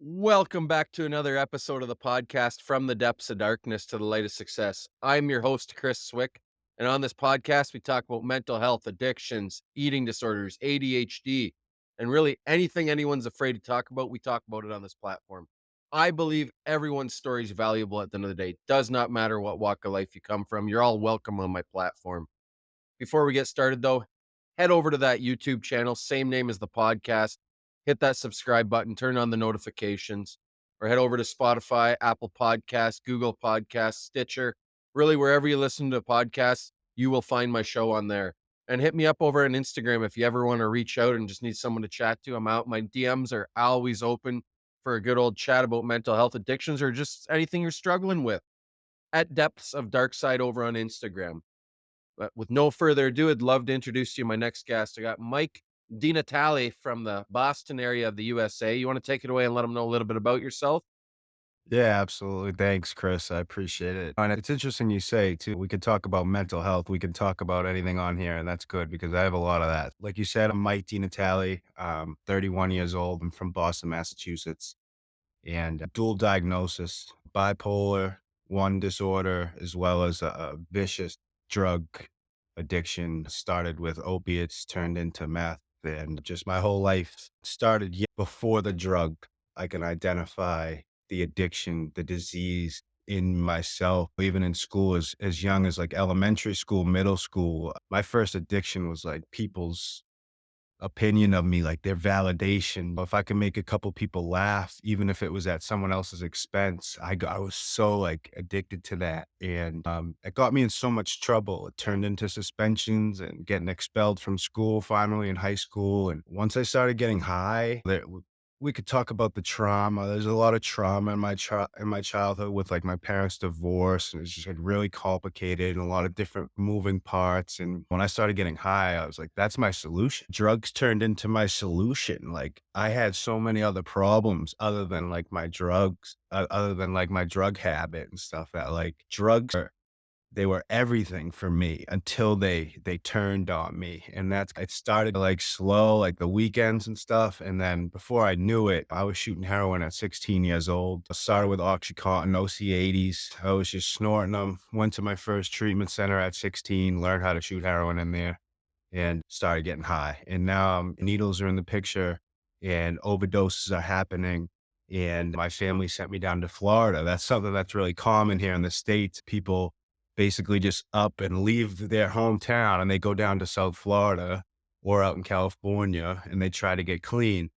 Welcome back to another episode of the podcast, From the Depths of Darkness to the Light of Success. I'm your host, Chris Swick. And on this podcast, we talk about mental health, addictions, eating disorders, ADHD, and really anything anyone's afraid to talk about, we talk about it on this platform. I believe everyone's story is valuable at the end of the day. Does not matter what walk of life you come from. You're all welcome on my platform. Before we get started, though, head over to that YouTube channel, same name as the podcast. Hit that subscribe button, turn on the notifications, or head over to Spotify, Apple Podcasts, Google Podcasts, Stitcher. Really, wherever you listen to podcasts, you will find my show on there. And hit me up over on Instagram if you ever want to reach out and just need someone to chat to. I'm out. My DMs are always open for a good old chat about mental health addictions or just anything you're struggling with. At Depths of Dark Side over on Instagram. But with no further ado, I'd love to introduce you my next guest. I got Mike Dinatale from the Boston area of the USA. You want to take it away and let them know a little bit about yourself? Yeah, absolutely. Thanks, Chris. I appreciate it. And it's interesting you say, too, we could talk about mental health. We can talk about anything on here, and that's good because I have a lot of that. Like you said, I'm Mike Dinatale, 31 years old. I'm from Boston, Massachusetts, and dual diagnosis, bipolar 1 disorder, as well as a vicious drug addiction. Started with opiates, turned into meth, and just my whole life started before the drug. I can identify the addiction, the disease in myself, even in school as young as like elementary school, middle school. My first addiction was like people's opinion of me, like their validation. If I could make a couple people laugh, even if it was at someone else's expense, I was so like addicted to that. And it got me in so much trouble. It turned into suspensions and getting expelled from school finally in high school. And once I started getting high, we could talk about the trauma. There's a lot of trauma in my childhood with like my parents' divorce, and it's just like really complicated and a lot of different moving parts. And when I started getting high, I was like, "That's my solution." Drugs turned into my solution. Like I had so many other problems other than like my drugs, other than like my drug habit and stuff. That like drugs they were everything for me until they turned on me, and that's it started, like, slow, like, the weekends and stuff, and then before I knew it, I was shooting heroin at 16 years old. I started with OxyContin, OC80s. I was just snorting them. Went to my first treatment center at 16, learned how to shoot heroin in there, and started getting high, and now, needles are in the picture, and overdoses are happening, and my family sent me down to Florida. That's something that's really common here in the States. People basically just up and leave their hometown, and they go down to South Florida or out in California, and they try to get clean,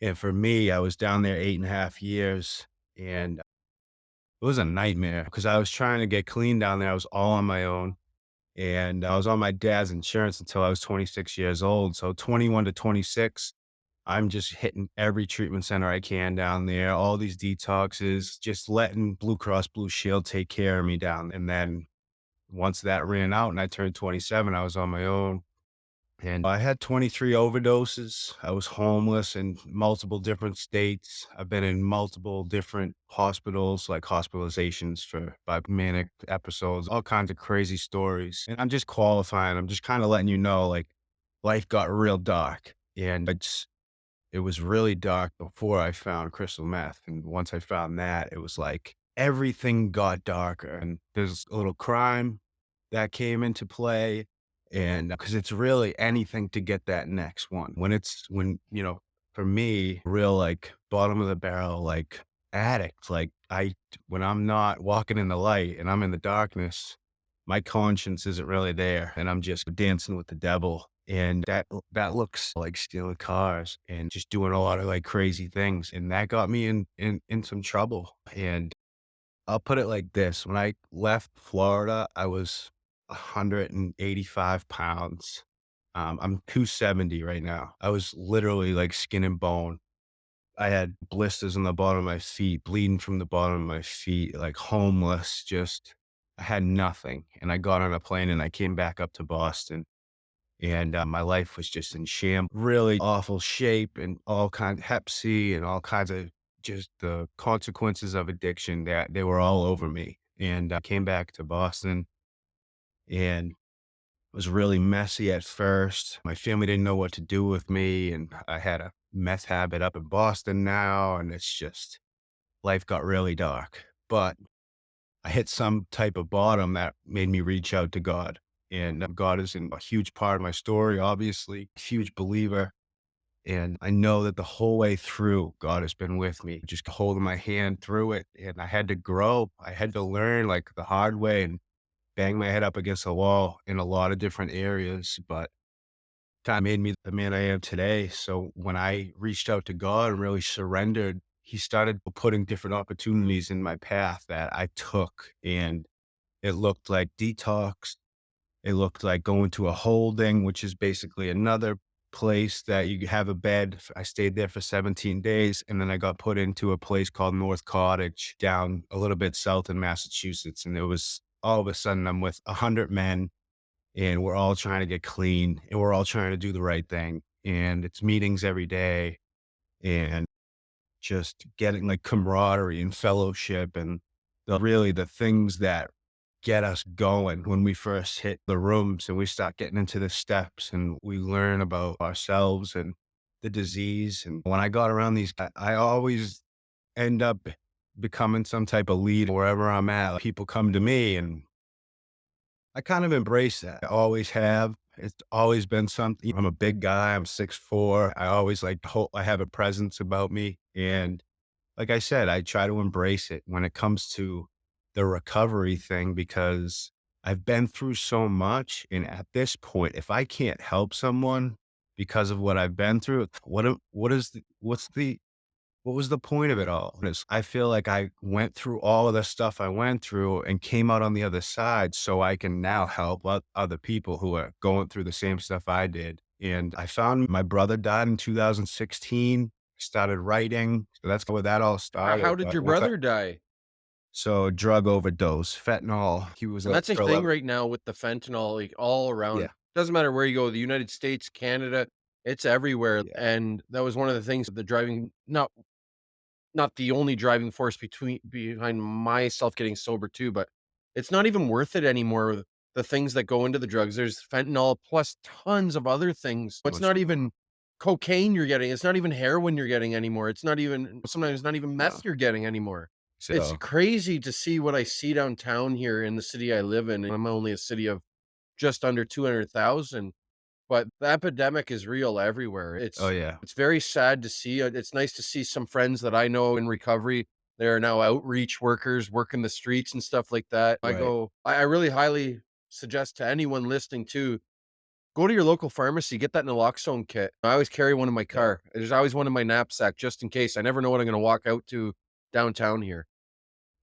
and for me, I was down there 8.5 years, and it was a nightmare because I was trying to get clean down there. I was all on my own. And I was on my dad's insurance until I was 26 years old. So 21 to 26, I'm just hitting every treatment center I can down there, all these detoxes, just letting Blue Cross Blue Shield take care of me down. And then once that ran out and I turned 27, I was on my own. And I had 23 overdoses. I was homeless in multiple different states. I've been in multiple different hospitals, like hospitalizations for by manic episodes, all kinds of crazy stories. And I'm just qualifying. I'm just kind of letting you know, like, life got real dark. And it was really dark before I found crystal meth. And once I found that, it was like everything got darker. And there's a little crime that came into play. And because it's really anything to get that next one. For me, real like bottom of the barrel, like addict, when I'm not walking in the light and I'm in the darkness, my conscience isn't really there. And I'm just dancing with the devil. And that looks like stealing cars and just doing a lot of like crazy things. And that got me in some trouble. And I'll put it like this. When I left Florida, I was 185 pounds. I'm 270 right now. I was literally like skin and bone. I had blisters on the bottom of my feet, bleeding from the bottom of my feet, like homeless, just I had nothing. And I got on a plane and I came back up to Boston, and my life was just in really awful shape, and all kinds Hep C and all kinds of just the consequences of addiction that they were all over me. And I came back to Boston and it was really messy at first. My family didn't know what to do with me, and I had a meth habit up in Boston now, and it's just life got really dark. But I hit some type of bottom that made me reach out to God. And God is in a huge part of my story, obviously, huge believer. And I know that the whole way through, God has been with me, just holding my hand through it. And I had to grow. I had to learn like the hard way and bang my head up against the wall in a lot of different areas. But kind of made me the man I am today. So when I reached out to God and really surrendered, He started putting different opportunities in my path that I took. And it looked like detox. It looked like going to a holding, which is basically another place that you have a bed. I stayed there for 17 days, and then I got put into a place called North Cottage down a little bit south in Massachusetts. And it was all of a sudden I'm with 100 men, and we're all trying to get clean, and we're all trying to do the right thing. And it's meetings every day, and just getting like camaraderie and fellowship and really the things that get us going when we first hit the rooms and we start getting into the steps and we learn about ourselves and the disease. And when I got around these, I always end up becoming some type of lead wherever I'm at. People come to me and I kind of embrace that. I always have. It's always been something. I'm a big guy. I'm 6'4". I always like hope I have a presence about me. And like I said, I try to embrace it when it comes to the recovery thing because I've been through so much. And at this point, if I can't help someone because of what I've been through, what was the point of it all? I feel like I went through all of the stuff I went through and came out on the other side so I can now help other people who are going through the same stuff I did. And I found my brother died in 2016. Started writing. So that's where that all How started. did But your brother die? so drug overdose, fentanyl. He was And up that's a for thing 11. right now with the fentanyl, like, all Yeah. around. Doesn't matter where you go, the United States, Canada, it's everywhere, Yeah. and that was one of the things, the driving not the only driving force behind myself getting sober too, but it's not even worth it anymore, the things that go into the drugs. There's fentanyl plus tons of other things. It's What's not even cocaine you're getting, it's not even heroin you're getting anymore, it's not even sometimes not even no. meth you're getting anymore. It's So, crazy to see what I see downtown here in the city I live in, and I'm only a city of just under 200,000, but the epidemic is real everywhere. oh, It's yeah. it's very sad to see. It's nice to see some friends that I know in recovery. They are now outreach workers, working the streets and stuff like that. Right. I really highly suggest to anyone listening to go to your local pharmacy, get that naloxone kit. I always carry one in my Yeah. car. There's always one in my knapsack just in case. I never know what I'm gonna walk out to downtown here.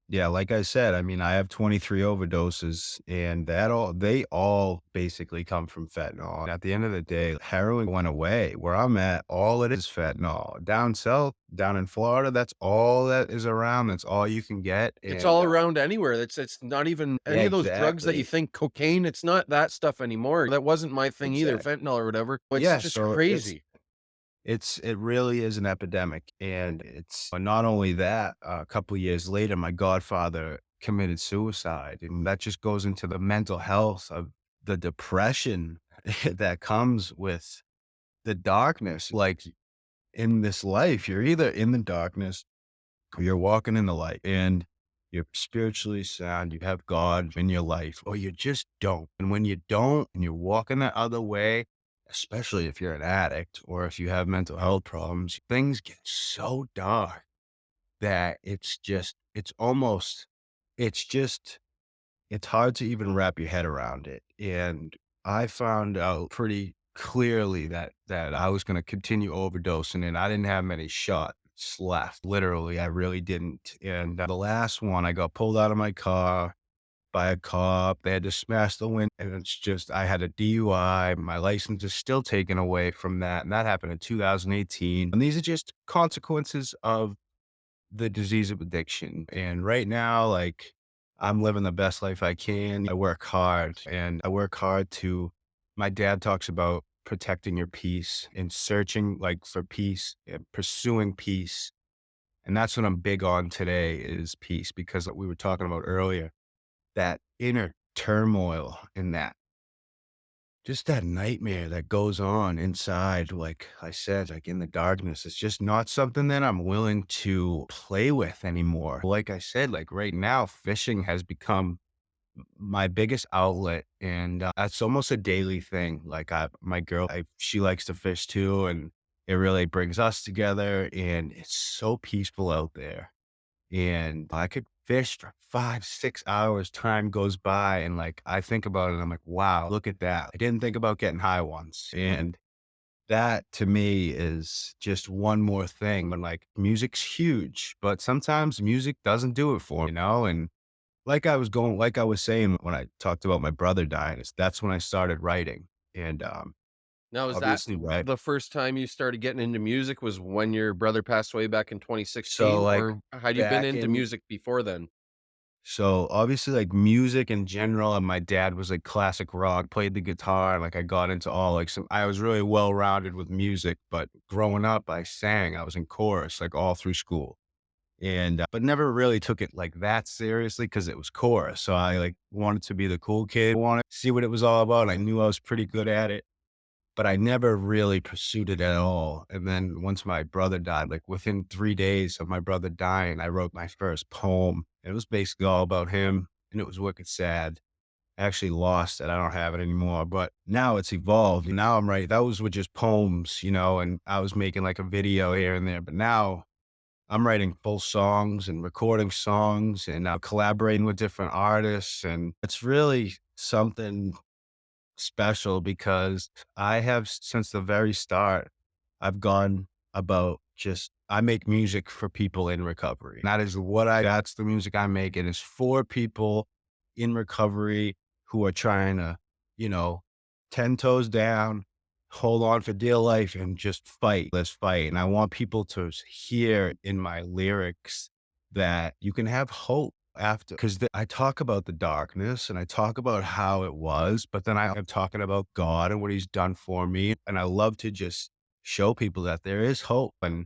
Yeah, like I said, I mean, I have 23 overdoses and they all basically come from fentanyl. At the end of the day, heroin went away. Where I'm at, all it is fentanyl. Down south, down in Florida, that's all that is around. That's all you can get. It's And all around anywhere. It's not even yeah, any of those drugs that you exactly. think cocaine, it's not that stuff anymore. That wasn't my thing either, Exactly. fentanyl or whatever. It's Yeah, just so crazy. it really is an epidemic. And it's not only that, a couple of years later, my godfather committed suicide. And that just goes into the mental health of the depression that comes with the darkness. Like in this life, you're either in the darkness or you're walking in the light and you're spiritually sound, you have God in your life, or you just don't. And when you don't and you're walking the other way, especially if you're an addict or if you have mental health problems, things get so dark that it's just, it's hard to even wrap your head around it. And I found out pretty clearly that I was gonna continue overdosing and I didn't have many shots left. Literally, I really didn't. And the last one, I got pulled out of my car by a cop. They had to smash the window, and it's just I had a DUI. My license is still taken away from that, and that happened in 2018. And these are just consequences of the disease of addiction. And right now, like, I'm living the best life I can. I work hard and I work hard to, my dad talks about protecting your peace and searching like for peace and pursuing peace. And that's what I'm big on today is peace because like we were talking about earlier, that inner turmoil in that. just that nightmare that goes on inside, like I said, like in the darkness, it's just not something that I'm willing to play with anymore. Like I said, like right now, fishing has become my biggest outlet, and that's almost a daily thing. Like my girl, she likes to fish too, and it really brings us together, and it's so peaceful out there. And I could fish for 5, 6 hours, time goes by, and, like, I think about it, and I'm like, "Wow, look at that." I didn't think about getting high once, and that to me is just one more thing. But like, music's huge, but sometimes music doesn't do it for me, and like I was saying when I talked about my brother dying, is that's when I started writing, and, Now, is that obviously, right. the first time you started getting into music was when your brother passed away back in So, 2016, like, or had you been back into in music before then? So, obviously, like, music in general, and my dad was, like, classic rock, played the guitar, and, like, I got into all, like, some I was really well-rounded with music, but growing up, I sang, I was in chorus, like, all through school, and, but never really took it, like, that seriously because it was chorus, so I, like, wanted to be the cool kid, wanted to see what it was all about, I knew I was pretty good at it, but I never really pursued it at all. And then once my brother died, like within 3 days of my brother dying, I wrote my first poem. It was basically all about him, and it was wicked sad. I actually lost it. I don't have it anymore, but now it's evolved. And now I'm writing. Those were just poems, and I was making like a video here and there. But now I'm writing full songs and recording songs and collaborating with different artists. And it's really something special because I have since the very start, I've gone about just I make music for people in recovery. That is that's the music I make. It is for people in recovery who are trying to, you know, 10 toes down, hold on for dear life and just fight. Let's fight. And I want people to hear in my lyrics that you can have hope after, because I talk about the darkness and I talk about how it was, but then I'm talking about God and what he's done for me. And I love to just show people that there is hope. And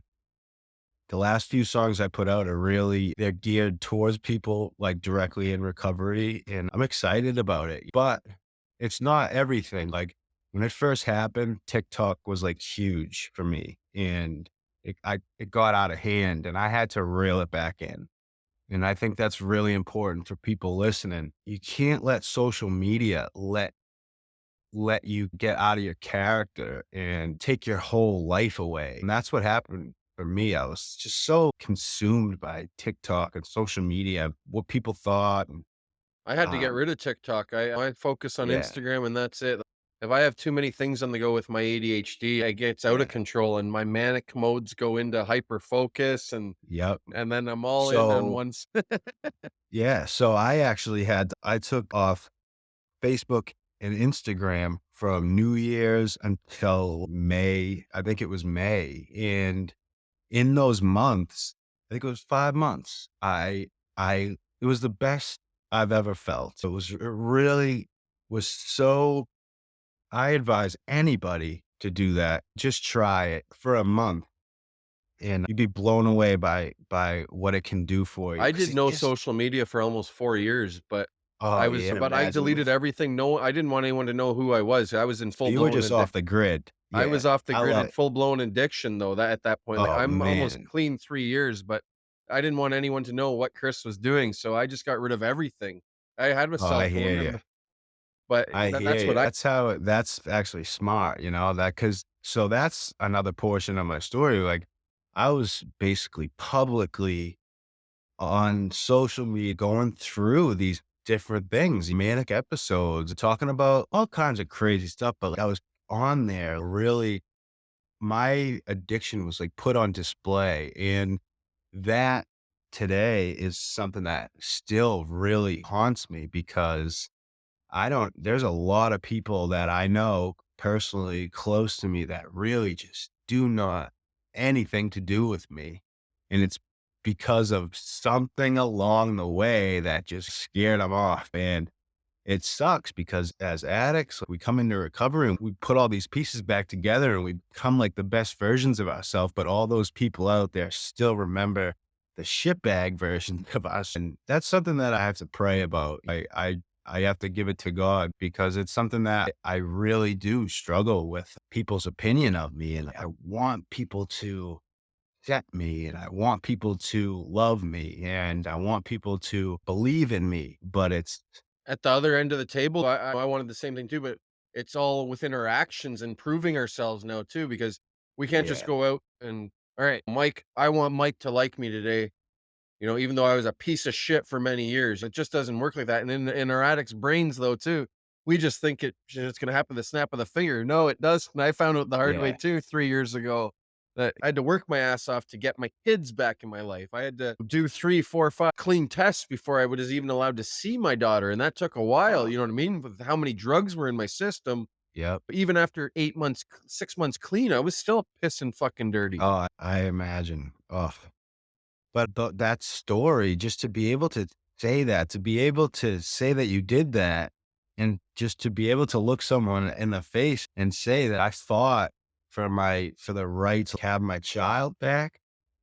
the last few songs I put out they're geared towards people like directly in recovery. And I'm excited about it, but it's not everything. Like when it first happened, TikTok was like huge for me, and it got out of hand and I had to reel it back in. And I think that's really important for people listening. You can't let social media let you get out of your character and take your whole life away. And that's what happened for me. I was just so consumed by TikTok and social media, what people thought. And I had to get um, rid of TikTok. I focus on yeah, Instagram and that's it. If I have too many things on the go with my ADHD, it gets out of yeah, control and my manic modes go into hyper focus, yep. and then I'm all in on So once. yeah, so I took off Facebook and Instagram from New Year's until May. I think it was May. And in those months, I think it was 5 months, it was the best I've ever felt. It really was so I advise anybody to do that. Just try it for a month, and you'd be blown away by what it can do for you. I Because did it no just social media for almost 4 years, but oh, yeah, and I imagine deleted with everything. No, I didn't want anyone to know who I was. I was in so you were full-blown just off the grid. I was Yeah, off the I grid love in it. full-blown addiction though, that at that point, like, Oh, I'm almost man. clean 3 years, but I didn't want anyone to know what Chris was doing, so I just got rid of everything. I had a Oh, cell I hear phone, you. but I hear that's you. what I That's actually smart, that's another portion of my story, like, I was basically publicly on social media going through these different things, manic episodes, talking about all kinds of crazy stuff, but, like, I was on there really my addiction was, like, put on display, and that today is something that still really haunts me because I don't there's a lot of people that I know personally close to me that really just do not anything to do with me. And it's because of something along the way that just scared them off. And it sucks because as addicts, we come into recovery and we put all these pieces back together and we become like the best versions of ourselves. But all those people out there still remember the shitbag version of us. And that's something that I have to pray about. I have to give it to God because it's something that I really do struggle with people's opinion of me. And I want people to accept me and I want people to love me and I want people to believe in me. But it's, At the other end of the table, I wanted the same thing too, but it's all within our actions and proving ourselves now too, because we can't just yeah, go out and, all right, Mike, I want Mike to like me today. You know, even though I was a piece of shit for many years, it just doesn't work like that. And in our addicts' brains, though, too, we just think it's going to happen the snap of the finger. No, it does. And I found out the hard way yeah. too 3 years ago that I had to work my ass off to get my kids back in my life. I had to do 3, 4, 5 clean tests before I was even allowed to see my daughter, and that took a while. Oh, You know what I mean? With how many drugs were in my system, yep. even after 8 months, 6 months clean, I was still pissing fucking dirty. Oh, I imagine. Oh, but that story, just to be able to say that, to be able to say that you did that, and just to be able to look someone in the face and say that I fought for the right to have my child back,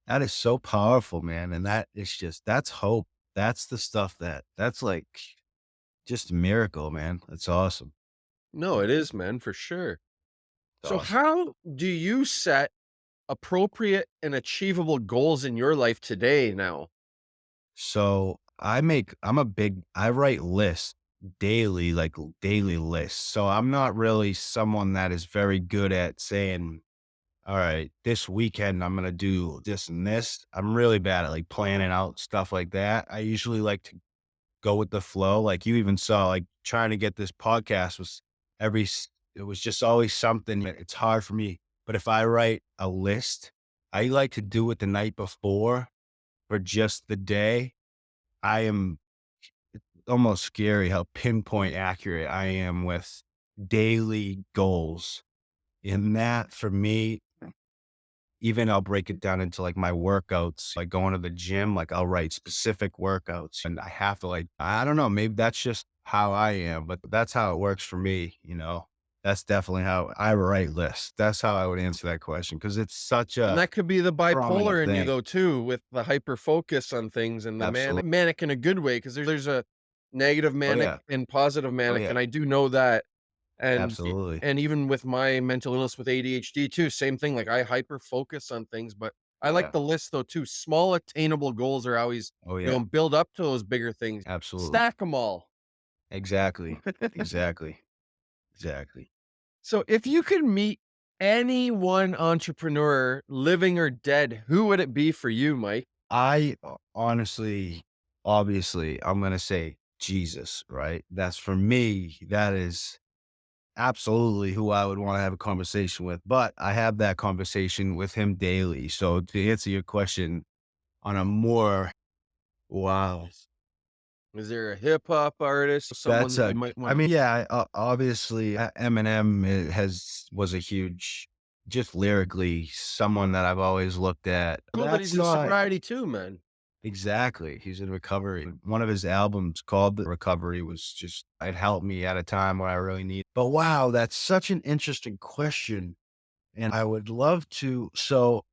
that is so powerful, man. And that is just that's hope. That's the stuff that's like just a miracle, man. That's awesome. No, it is, man, for sure. It's So, awesome. how do you set appropriate and achievable goals in your life today now? So I write lists daily, like daily lists. So I'm not really someone that is very good at saying, all right, this weekend I'm going to do this and this. I'm really bad at like planning out stuff like that. I usually like to go with the flow. Like you even saw, like trying to get this podcast was it was just always something. It's hard for me. But if I write a list, I like to do it the night before for just the day. I am almost scary how pinpoint accurate I am with daily goals. And that for me, even I'll break it down into like my workouts, like going to the gym, like I'll write specific workouts and I have to like, I don't know, maybe that's just how I am, but that's how it works for me, you know? That's definitely how I write lists. That's how I would answer that question because it's such And a that could be the prominent bipolar in you thing. though too, with the hyper focus on things and the Absolutely. manic in a good way, because there's a negative Oh manic yeah. and positive Oh manic, yeah. and I do know that. And Absolutely. and even with my mental illness with ADHD too, same thing. Like I hyper focus on things, but I like Yeah. the list though too. Small attainable goals are always, Oh yeah. build up to those bigger things. Absolutely. Stack them all. Exactly. Exactly. Exactly. So if you could meet any one entrepreneur, living or dead, who would it be for you, Mike? Honestly, obviously, I'm gonna say Jesus, right? That's for me, that is absolutely who I would wanna have a conversation with, but I have that conversation with him daily. So to answer your question on a more wow. Is there a hip hop artist, someone That's that you a might I want to mean, yeah, obviously, Eminem has was a huge just lyrically, someone that I've always looked at. cool that he's That's in not sobriety too, man. exactly, he's in recovery. One of his albums called The Recovery was just it helped me at a time where I really need but wow, that's such an interesting question, and I would love to so,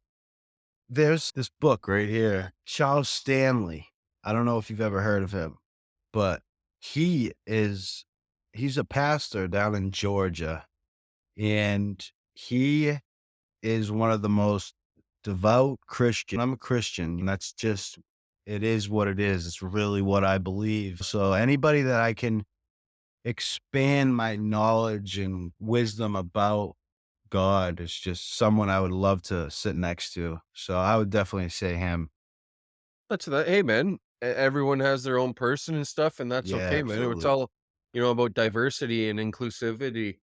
there's this book right here, Charles Stanley. I don't know if you've ever heard of him. But he is he's a pastor down in Georgia, and he is one of the most devout Christian I'm a Christian, and that's just it is what it is. It's really what I believe. So anybody that I can expand my knowledge and wisdom about God is just someone I would love to sit next to. So I would definitely say him. That's that. Hey, man, everyone has their own person and stuff, and that's Yeah, okay, man. It's absolutely. all, about diversity and inclusivity,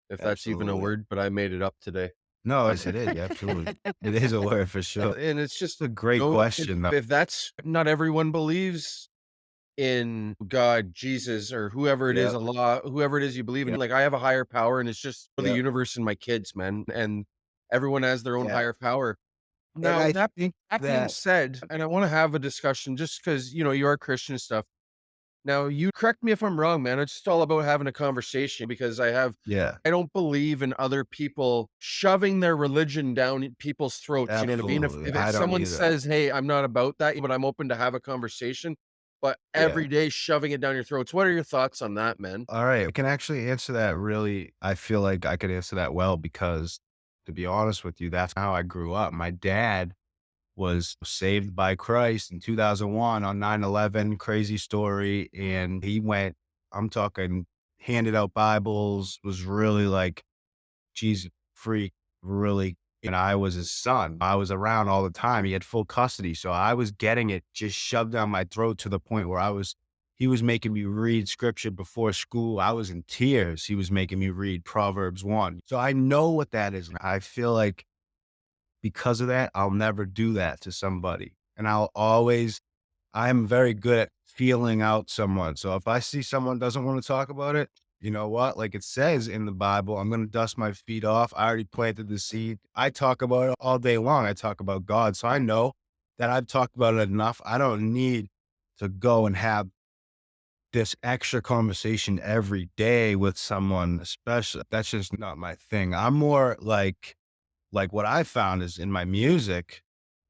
if that's even a Absolutely. word, but I made it up today. No, yes, it is, yeah, absolutely. It is a word for sure. And it's just, It's a great question, though. if that's not everyone believes in God, Jesus, or whoever it is, Yep, Allah, whoever it is you believe in. yep, Like I have a higher power, and it's just for the yep, universe and my kids, man. And everyone has their own yeah, higher power. and Now I that think that being that said, and I want to have a discussion just because you are Christian and stuff. Now, you correct me if I'm wrong, man. It's just all about having a conversation because yeah, I don't believe in other people shoving their religion down people's throats. You know what I mean? If absolutely, if, I if don't someone either. says, "Hey, I'm not about that," but I'm open to have a conversation, but Yeah. every day shoving it down your throats. What are your thoughts on that, man? All right. I can actually answer that really. I feel like I could answer that well because, to be honest with you, that's how I grew up. My dad was saved by Christ in 2001 on 9/11. Crazy story. And he went, I'm talking, handed out Bibles, was really like Jesus freak, really. And I was his son. I was around all the time. He had full custody. So I was getting it just shoved down my throat to the point where he was making me read scripture before school. I was in tears. He was making me read Proverbs 1. So I know what that is. I feel like because of that, I'll never do that to somebody. And I'm very good at feeling out someone. So if I see someone doesn't want to talk about it, you know what? Like it says in the Bible, I'm going to dust my feet off. I already planted the seed. I talk about it all day long. I talk about God. So I know that I've talked about it enough. I don't need to go and have this extra conversation every day with someone, especially. That's just not my thing. I'm more like what I found is in my music,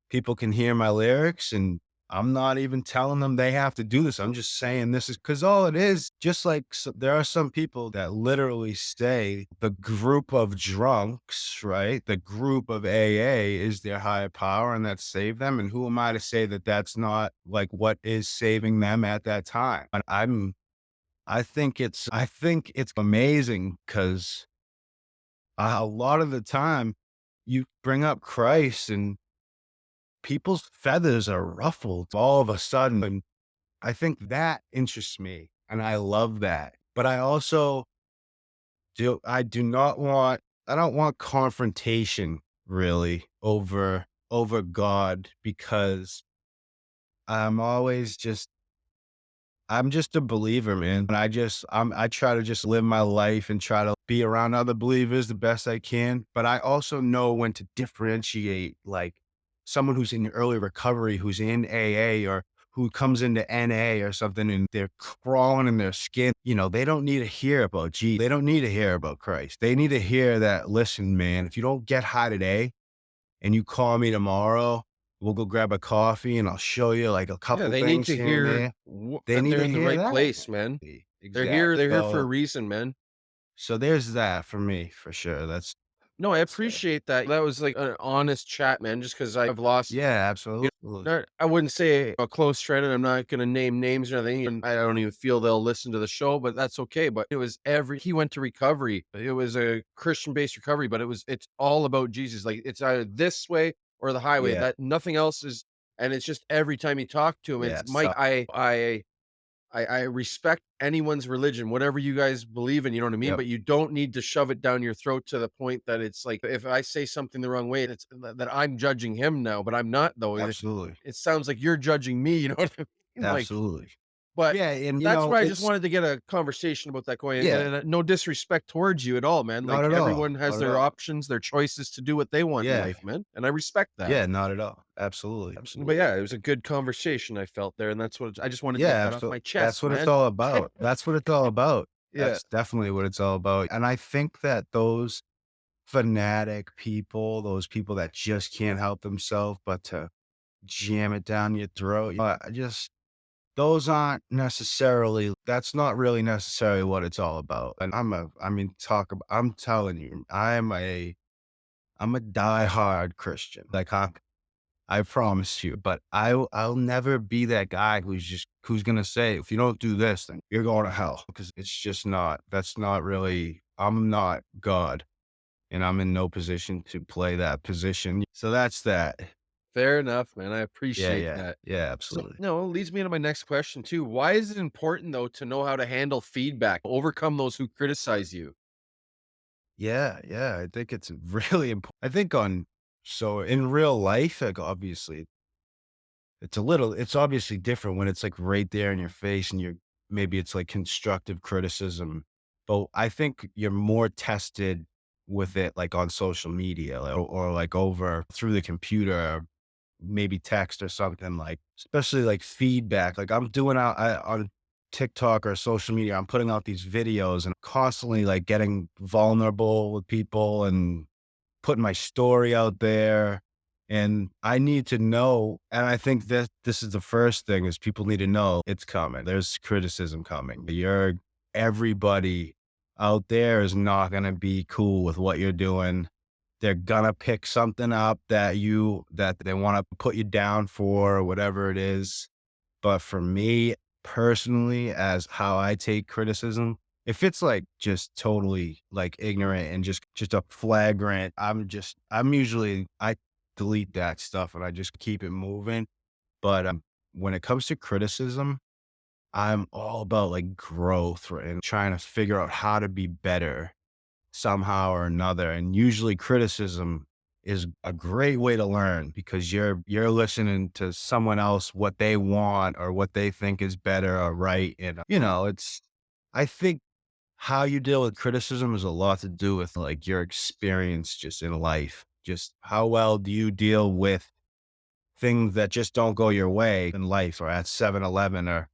people can hear my lyrics and I'm not even telling them they have to do this. I'm just saying this is because all it is, just like there are some people that literally say the group of drunks, right? The group of AA is their higher power and that saved them. And who am I to say that that's not like what is saving them at that time? And I think it's amazing because a lot of the time you bring up Christ and people's feathers are ruffled all of a sudden. And I think that interests me and I love that. But I do not want, I don't want confrontation really over God because I'm always just I'm just a believer, man. And I try to just live my life and try to be around other believers the best I can. But I also know when to differentiate like someone who's in early recovery, who's in AA or who comes into NA or something and they're crawling in their skin. They don't need to hear about Jesus. They don't need to hear about Christ. They need to hear that, listen, man, if you don't get high today and you call me tomorrow, we'll go grab a coffee and I'll show you like a Yeah, couple they need things to here and hear there. They that need they're to in the hear right that. place, man. Exactly. They're here for a reason, man. So there's that for me, for sure. No, I That's appreciate that. That was like an honest chat, man, just because I've lost, yeah, you absolutely. know, I wouldn't say a close friend, and I'm not gonna name names or anything, and I don't even feel they'll listen to the show, but that's okay. But it was he went to recovery. It was a Christian-based recovery, but it's all about Jesus. Like, it's either this way or the highway. Yeah, That nothing else is, and it's just every time you talk to him, yeah, it's Mike, I respect anyone's religion, whatever you guys believe in, you know what I mean? yep, But you don't need to shove it down your throat to the point that it's like, if I say something the wrong way, it's that I'm judging him now, but I'm not though. absolutely, It sounds like you're judging me, you know what I mean? Like, absolutely. but Yeah, and that's why I just it's wanted to get a conversation about that going, yeah, no disrespect towards you at all, man. not Like, at all, everyone has not at their all. options, their choices to do what they want in Yeah, life, man. And I respect that. yeah, not at all. Absolutely, But absolutely. yeah, it was a good conversation I felt there. And that's what I just wanted to Yeah, get that off absolutely. my That's chest, what it's man. all about. That's what it's all about. Yeah. That's definitely what it's all about. And I think that those fanatic people, those people that just can't help themselves but to jam it down your throat, I just those aren't necessarily that's not really necessarily what it's all about. And I'm telling you, I'm a diehard Christian. Like I promise you, but I'll never be that guy who's gonna say, if you don't do this, then you're going to hell. Because it's just not. That's not really. I'm not God, and I'm in no position to play that position. So that's that. Fair enough, man. I Yeah, appreciate yeah, that. yeah. So, Absolutely. no, it leads me into my next question too. Why is it important though to know how to handle feedback, overcome those who criticize you? Yeah, yeah. I think it's really important. I think on so in real life, like obviously it's obviously different when it's, like, right there in your face and maybe it's, like, constructive criticism, but I think you're more tested with it, like, on social media or, like, over through the computer, maybe text or something, like, especially, like, feedback, like, I'm doing out on TikTok or social media, I'm putting out these videos and constantly, like, getting vulnerable with people and putting my story out there. And I need to know, and I think that this is the first thing is people need to know it's coming. There's criticism coming. Everybody out there is not going to be cool with what you're doing. They're gonna pick something up that they want to put you down for or whatever it is. But for me personally, as how I take criticism, if it's like just totally like ignorant and just a flagrant, I'm usually I delete that stuff and I just keep it moving. But when it comes to criticism, I'm all about like growth, right, and trying to figure out how to be better somehow or another. And usually criticism is a great way to learn because you're listening to someone else what they want or what they think is better or right. And it's I think how you deal with criticism has a lot to do with like your experience just in life. Just how well do you deal with things that just don't go your way in life or at 7-Eleven or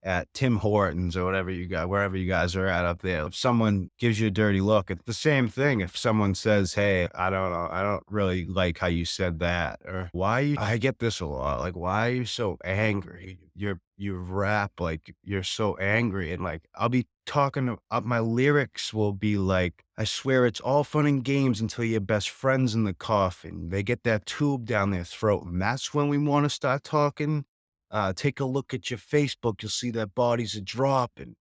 at Tim Hortons or whatever you got, wherever you guys are at up there. If someone gives you a dirty look, it's the same thing. If someone says, "Hey, I don't know, I don't really like how you said that," or I get this a lot. Like, why are you so angry? You rap like you're so angry. And like, I'll be talking up my lyrics will be like, I swear it's all fun and games until your best friend's in the coffin. They get that tube down their throat. And that's when we want to start talking. Take a look at your Facebook. You'll see that bodies are dropping.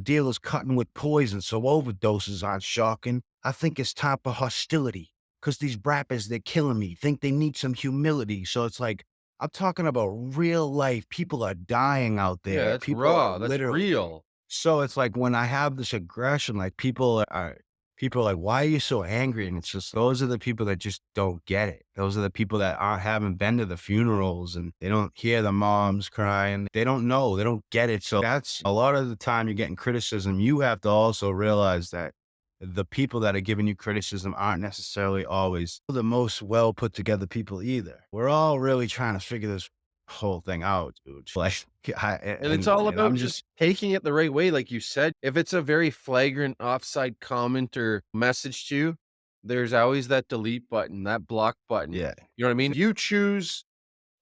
Dealers cutting with poison, so overdoses aren't shocking. I think it's time for hostility. Cause these rappers, they're killing me. Think they need some humility. So it's like, I'm talking about real life. People are dying out Yeah, there. that's People are raw, that's literally. real. So it's like when I have this aggression, like people are like, "Why are you so angry?" And it's just those are the people that just don't get it. Those are the people that haven't been to the funerals and they don't hear the moms crying. They don't know. They don't get it. So that's a lot of the time you're getting criticism. You have to also realize that the people that are giving you criticism aren't necessarily always the most well put together people either. We're all really trying to figure this whole thing out, dude. Like, And it's all and I'm about just just taking it the right way, like you said. If it's a very flagrant offside comment or message to you, there's always that delete button, that block button. yeah, You know what I mean? You choose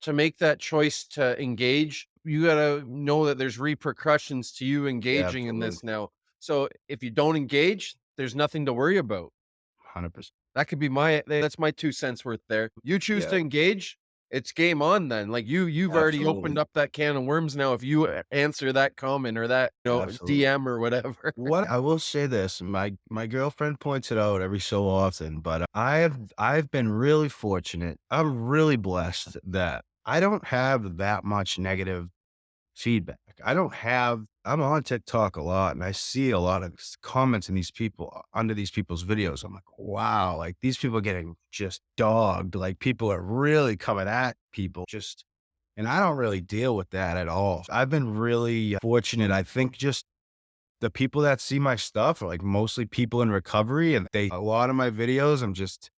to make that choice to engage, you gotta know that there's repercussions to you yeah, engaging in absolutely, this now. So if you don't engage, there's nothing to worry about. 100%. That could be that's my 2 cents worth there. You choose to Yeah, engage, it's game on then. Like you've already opened absolutely, up that can of worms now if you answer that comment or that, absolutely. DM or whatever. What I will say this, my girlfriend points it out every so often, but I've been really fortunate. I'm really blessed that I don't have that much negative feedback. I'm on TikTok a lot and I see a lot of comments in these people under these people's videos. I'm like, wow, like these people are getting just dogged. Like people are really coming at people just, and I don't really deal with that at all. I've been really fortunate. I think just the people that see my stuff are like mostly people in recovery and a lot of my videos,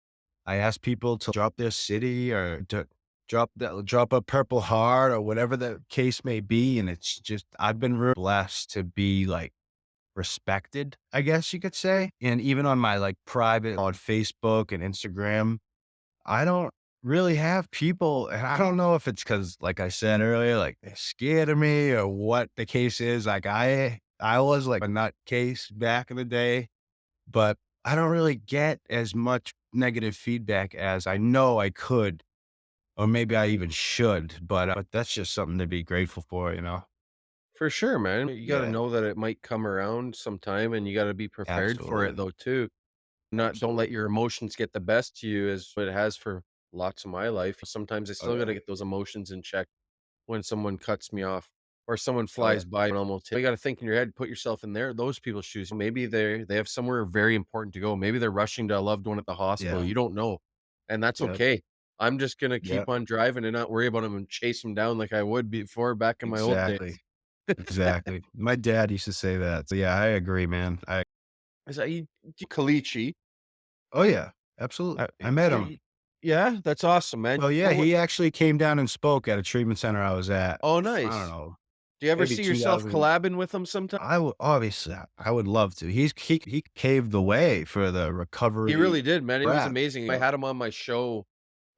I ask people to drop their city or to drop a purple heart or whatever the case may be. And it's just, I've been real blessed to be like respected, I guess you could say. And even on my like private on Facebook and Instagram, I don't really have people, and I don't know if it's because, like I said earlier, like they're scared of me or what the case is. Like I was like a nutcase back in the day, but I don't really get as much negative feedback as I know I could, or maybe I even should. But that's just something to be grateful for, you know? For sure, man. You gotta Yeah, know that it might come around sometime and you gotta be prepared for it absolutely, though too. Not don't let absolutely. your emotions get the best to you as what it has for lots of my life. Sometimes I Oh still yeah, gotta get those emotions in check when someone cuts me off or someone oh yeah, flies by and almost you gotta think in your head, put yourself in those people's shoes. Maybe they have somewhere very important to go. Maybe they're rushing to a loved one at the hospital. yeah, You don't know. And that's yeah, okay. I'm just gonna yeah. keep on driving and not worry about them and chase them down like I would before back in my old days. Exactly, exactly. My dad used to say that. So yeah, I agree, man. Is that you Kalichi? Oh yeah, absolutely. I met him. Yeah, that's awesome, man. Well, yeah, What he actually came down and spoke at a treatment center I was at. Oh, I don't nice. know, Do you ever maybe see yourself 2000. collabing with him sometime? I would obviously, I would love to. He paved the way for the He recovery really did, man. He was rap. amazing. I So had him on my show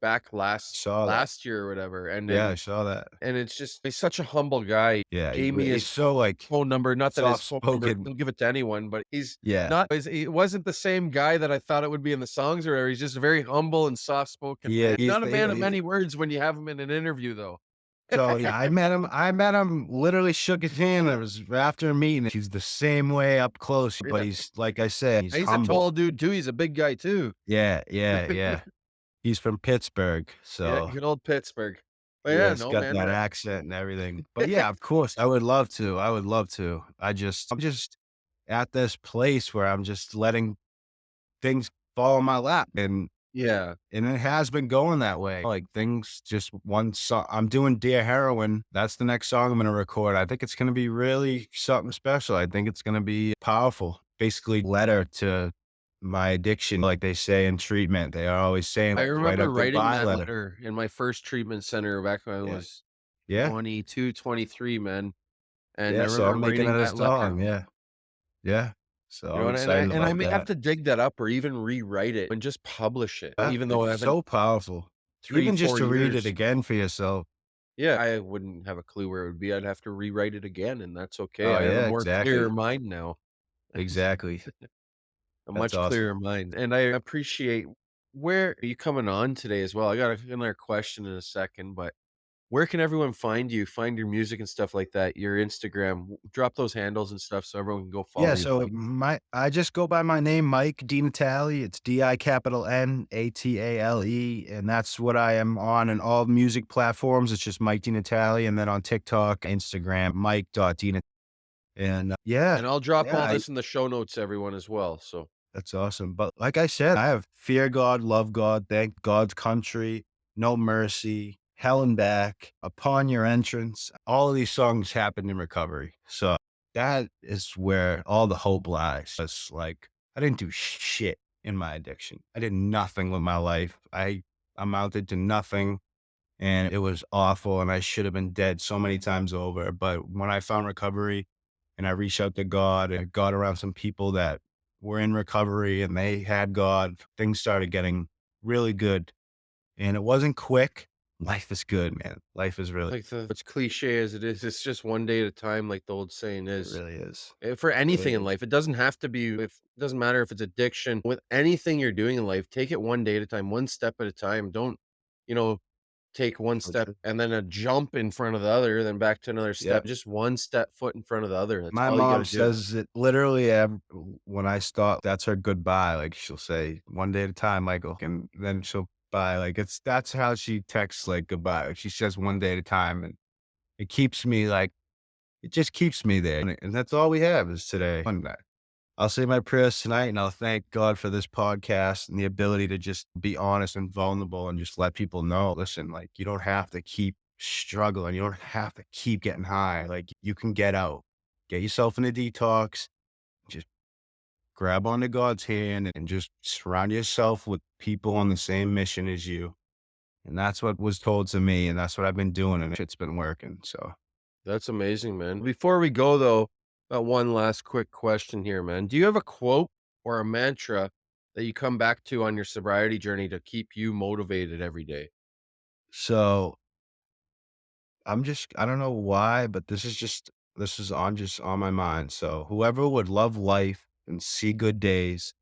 back Saw that. last year or whatever, and Yeah, I then saw that. and it's just he's such a humble guy. Yeah, Gave me he's his so, like, phone number, not that his phone number soft-spoken. he'll give it to anyone, but he's Yeah. not he wasn't the same guy that I thought it would be in the songs or whatever. He's just a very humble and soft-spoken Yeah, man. he's Not a man of he many words when you have him in an interview, though. so, yeah, I met him, literally shook his hand, it was after a meeting. He's the same way up close, but Yeah. he's like I said, he's He's a humble. tall dude too, he's a big guy too. Yeah, yeah, yeah. He's from Pittsburgh, Yeah, so good old Pittsburgh. But yeah, yeah, he's no, got man, that accent and everything. But yeah, of course, I would love to, I would love to. I'm just at this place where I'm just letting things fall in my lap, yeah. and it has been going that way. Like, things just one song I'm doing Dear Heroin, that's the next song I'm gonna record. I think it's gonna be really something special. I think it's gonna be powerful. Basically, letter to my addiction, like they say in treatment. They are always saying, I like, write a remember writing goodbye that letter. letter in my first treatment center back when I Yeah. was Yeah. 22, 23, man, and I Yeah, so remember I'm making writing it a that letter. song, yeah. Yeah. So You I'm know, excited and I about may have that. to dig that up or even rewrite it and just publish it, Yeah, even though I it's haven't so powerful. 3, Even just 4 to read it years. again for yourself. Yeah, I wouldn't have a clue where it would be. I'd have to rewrite it again, and that's okay. Oh, I have a yeah, more clearer exactly. mind now, Exactly. a That's much awesome. clearer mind, and I appreciate where are you coming on today as well? I got another question in a second, but where can everyone find you, find your music and stuff like that, your Instagram? Drop those handles and stuff so everyone can go Yeah, follow you, so buddy. I just go by my name, Mike Dinatale. It's Dinatale, and that's what I am on in all music platforms. It's just Mike Dinatale, and then on TikTok, Instagram, Mike.Dinatale. And yeah, And I'll drop yeah, all this in the show notes, everyone, as well, so that's awesome. But like I said, I have fear God, love God, thank God's country, no mercy, hell and back, upon your entrance. All of these songs happened in recovery. So that is where all the hope lies. It's like I didn't do shit in my addiction. I did nothing with my life. I amounted to nothing and it was awful and I should have been dead so many times over. But when I found recovery and I reached out to God and I got around some people that were in recovery and they had God, things started getting really good. And it wasn't quick. Life is good, man. Life is really, like the as cliche as it is, it's just one day at a time, like the old saying it is. really is. For It really anything in is. life, it doesn't have to be if it doesn't matter if it's addiction. With anything you're doing in life, take it one day at a time, one step at a time. Don't, you know, take one So step true. and then a jump in front of the other, then back to another Yeah. step. Just one step foot in front of the other. That's My all you mom gotta do. says it literally when I stop, that's her goodbye. Like she'll say, one day at a time, Michael. And then she'll bye. Like that's how she texts like goodbye. Like she says one day at a time. And it keeps me like, it just keeps me there. And that's all we have is today. One day. I'll say my prayers tonight and I'll thank God for this podcast and the ability to just be honest and vulnerable and just let people know, listen, like you don't have to keep struggling. You don't have to keep getting high. Like you can get out, get yourself in a detox, just grab onto God's hand and just surround yourself with people on the same mission as you. And that's what was told to me. And that's what I've been doing. And it's been working. So That's amazing, man. Before we go though, one last quick question here, man. Do you have a quote or a mantra that you come back to on your sobriety journey to keep you motivated every day? so I don't know why, but this is on my mind. So whoever would love life and see good days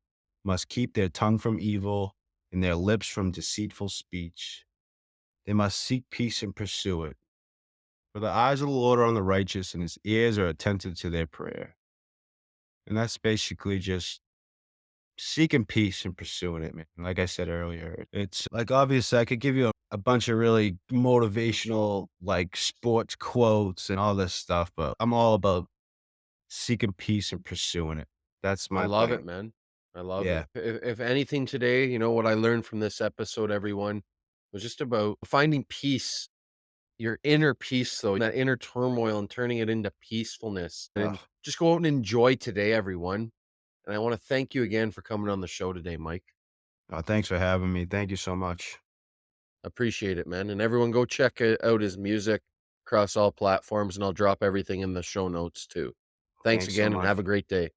must keep their tongue from evil and their lips from deceitful speech. They must seek peace and pursue it. For the eyes of the Lord are on the righteous and his ears are attentive to their prayer. And that's basically just seeking peace and pursuing it, man. Like I said earlier, it's like obviously I could give you a bunch of really motivational, like sports quotes and all this stuff, but I'm all about seeking peace and pursuing it. That's I my love it, thing. man. I love it. Yeah. If anything today, what I learned from this episode, everyone, was just about finding peace, your inner peace, though, that inner turmoil and turning it into peacefulness. And Oh, just go out and enjoy today, everyone. And I want to thank you again for coming on the show today, Mike. thanks for having me. Thank you so much. Appreciate it, man. And everyone go check out his music across all platforms, and I'll drop everything in the show notes too. Thanks Thanks so again and much. have a great day.